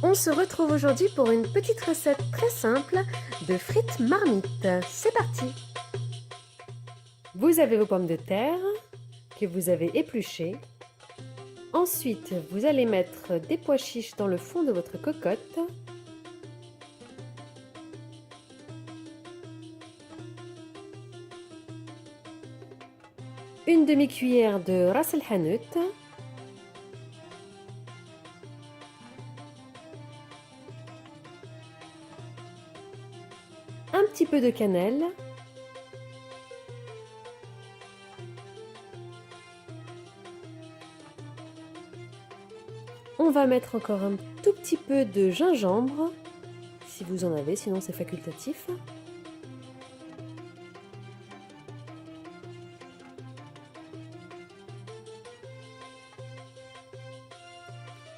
On se retrouve aujourd'hui pour une petite recette très simple de frites marmite. C'est parti! Vous avez vos pommes de terre que vous avez épluchées. Ensuite, vous allez mettre des pois chiches dans le fond de votre cocotte. Une demi-cuillère de ras el hanout. Un petit peu de cannelle. On va mettre encore un tout petit peu de gingembre, si vous en avez, sinon c'est facultatif.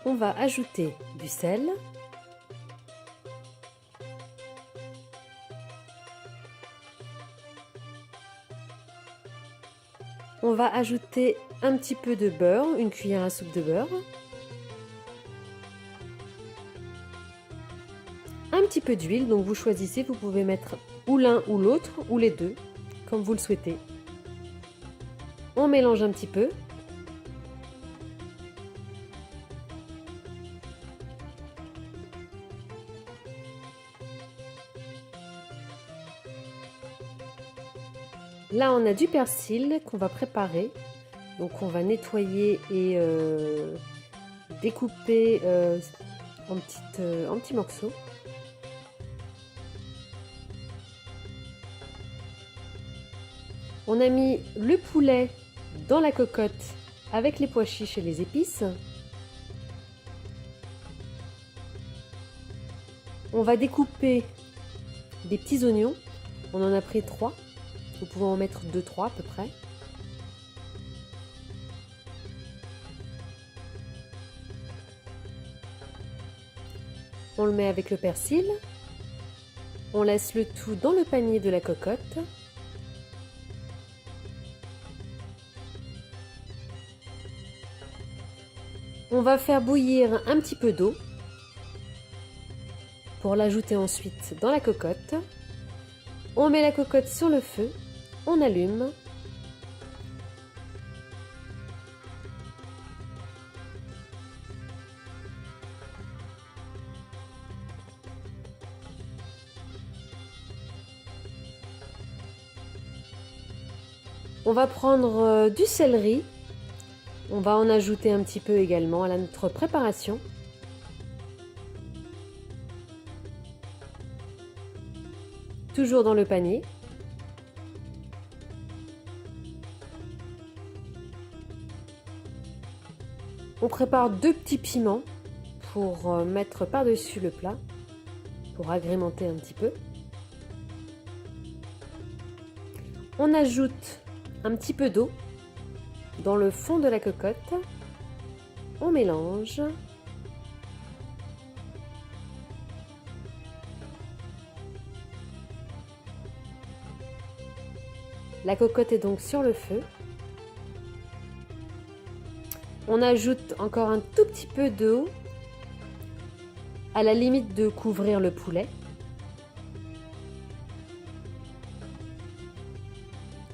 On va ajouter du sel. On va ajouter un petit peu de beurre, une cuillère à soupe de beurre. Un petit peu d'huile, donc vous choisissez, vous pouvez mettre ou l'un ou l'autre, ou les deux, comme vous le souhaitez. On mélange un petit peu. Là, on a du persil qu'on va préparer. Donc, on va nettoyer et découper en petits morceaux. On a mis le poulet dans la cocotte avec les pois chiches et les épices. On va découper des petits oignons. On en a pris 3. Vous pouvez en mettre 2-3 à peu près. On le met avec le persil. On laisse le tout dans le panier de la cocotte. On va faire bouillir un petit peu d'eau pour l'ajouter ensuite dans la cocotte. On met la cocotte sur le feu, on allume. On va prendre du céleri. On va en ajouter un petit peu également à notre préparation. Toujours dans le panier. On prépare 2 petits piments pour mettre par-dessus le plat, pour agrémenter un petit peu. On ajoute un petit peu d'eau dans le fond de la cocotte. On mélange. La cocotte est donc sur le feu. On ajoute encore un tout petit peu d'eau, à la limite de couvrir le poulet.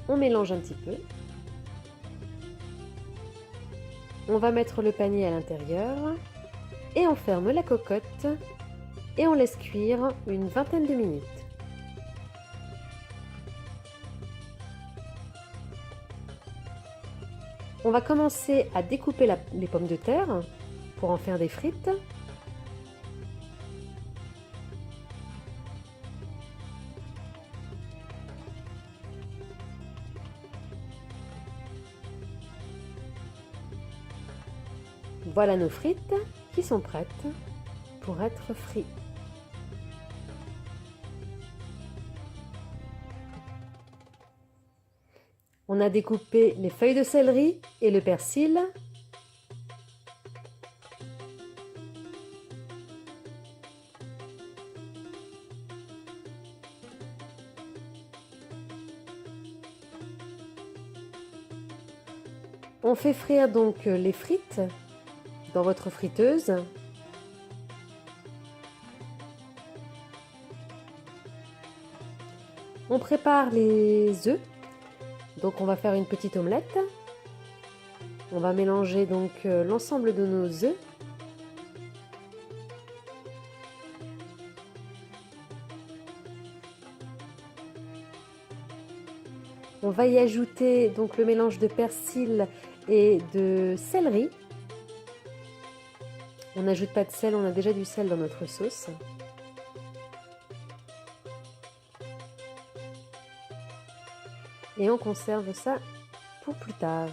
On mélange un petit peu. On va mettre le panier à l'intérieur et on ferme la cocotte et on laisse cuire une vingtaine de minutes. On va commencer à découper les pommes de terre pour en faire des frites. Voilà nos frites qui sont prêtes pour être frites. On a découpé les feuilles de céleri et le persil. On fait frire donc les frites dans votre friteuse. On prépare les œufs. Donc on va faire une petite omelette. On va mélanger donc l'ensemble de nos œufs. On va y ajouter donc le mélange de persil et de céleri. On n'ajoute pas de sel, on a déjà du sel dans notre sauce. Et on conserve ça pour plus tard.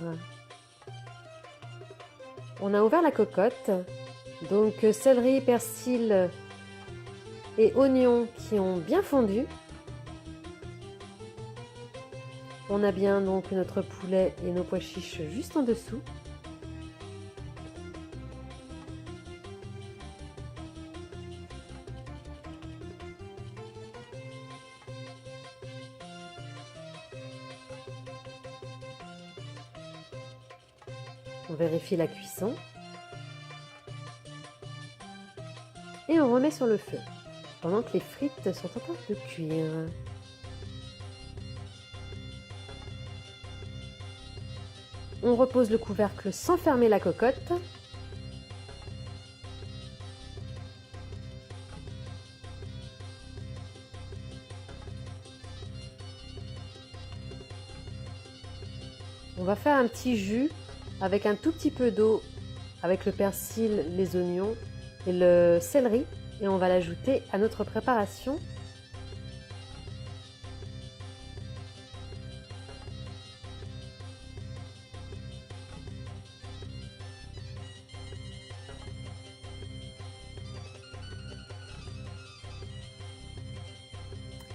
On a ouvert la cocotte. Donc céleri, persil et oignons qui ont bien fondu. On a bien donc notre poulet et nos pois chiches juste en dessous. On vérifie la cuisson. Et on remet sur le feu, pendant que les frites sont en train de cuire. On repose le couvercle sans fermer la cocotte. On va faire un petit jus avec un tout petit peu d'eau, avec le persil, les oignons et le céleri, et on va l'ajouter à notre préparation.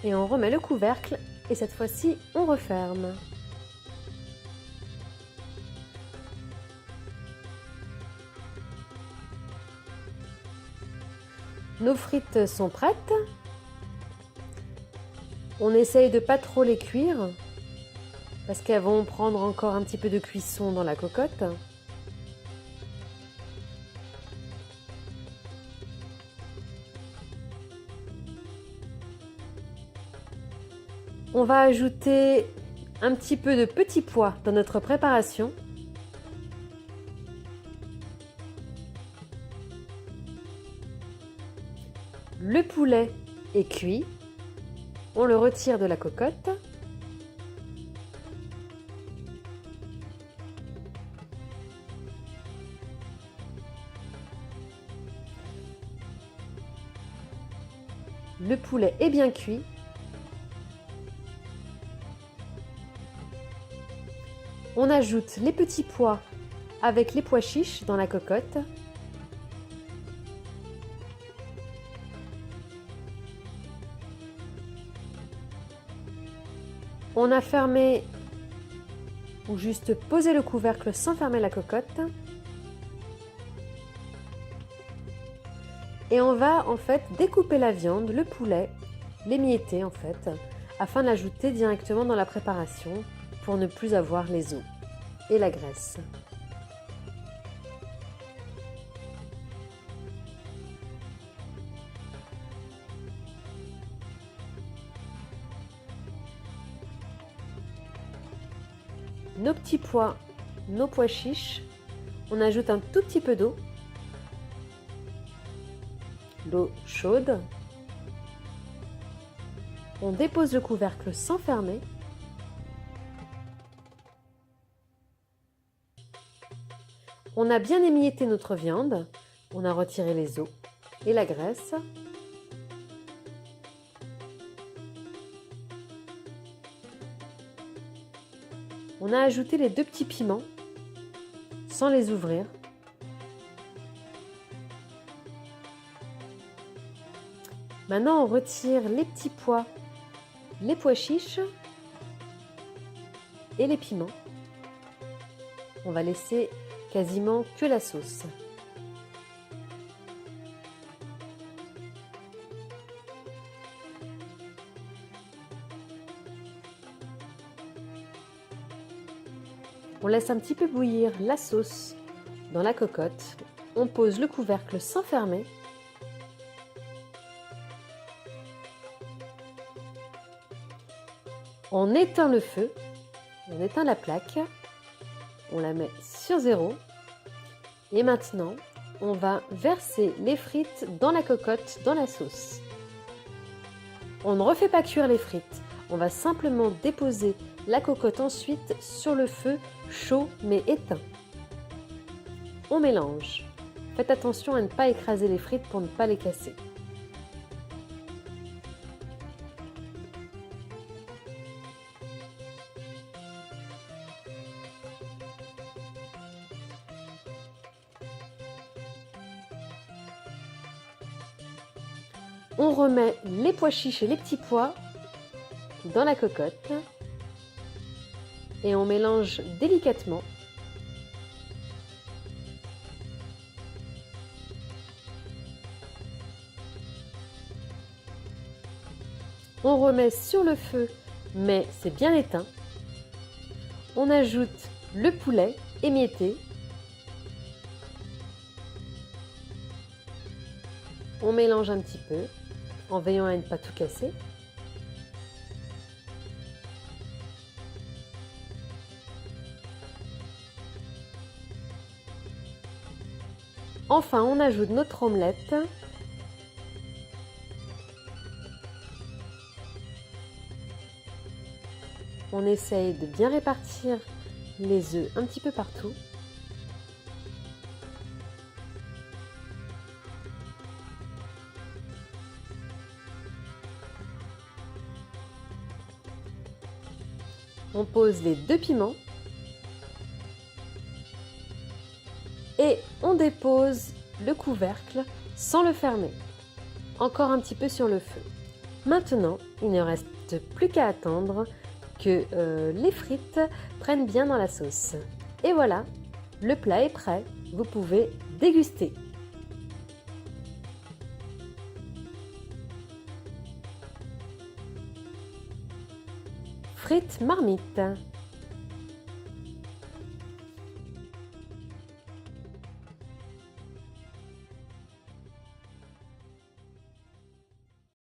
Et on remet le couvercle et cette fois-ci on referme. Nos frites sont prêtes. On essaye de pas trop les cuire parce qu'elles vont prendre encore un petit peu de cuisson dans la cocotte. On va ajouter un petit peu de petits pois dans notre préparation. Le poulet est cuit. On le retire de la cocotte. Le poulet est bien cuit. On ajoute les petits pois avec les pois chiches dans la cocotte. On a fermé ou juste posé le couvercle sans fermer la cocotte. Et on va en fait découper la viande, le poulet, l'émietter en fait, afin de l'ajouter directement dans la préparation pour ne plus avoir les os et la graisse. Nos petits pois, nos pois chiches, on ajoute un tout petit peu d'eau, l'eau chaude. On dépose le couvercle sans fermer. On a bien émietté notre viande, on a retiré les os et la graisse. On a ajouté les 2 petits piments sans les ouvrir. Maintenant, on retire les petits pois, les pois chiches et les piments. On va laisser quasiment que la sauce. On laisse un petit peu bouillir la sauce dans la cocotte. On pose le couvercle sans fermer. On éteint le feu, on éteint la plaque, on la met sur 0 et maintenant on va verser les frites dans la cocotte, dans la sauce. On ne refait pas cuire les frites, on va simplement déposer la cocotte ensuite sur le feu chaud mais éteint. On mélange. Faites attention à ne pas écraser les frites pour ne pas les casser. On remet les pois chiches et les petits pois dans la cocotte et on mélange délicatement. On remet sur le feu, mais c'est bien éteint. On ajoute le poulet émietté. On mélange un petit peu, en veillant à ne pas tout casser. Enfin, on ajoute notre omelette. On essaye de bien répartir les œufs un petit peu partout. On pose les 2 piments et on dépose le couvercle sans le fermer. Encore un petit peu sur le feu. Maintenant, il ne reste plus qu'à attendre que les frites prennent bien dans la sauce. Et voilà, le plat est prêt, vous pouvez déguster. Frites marmite.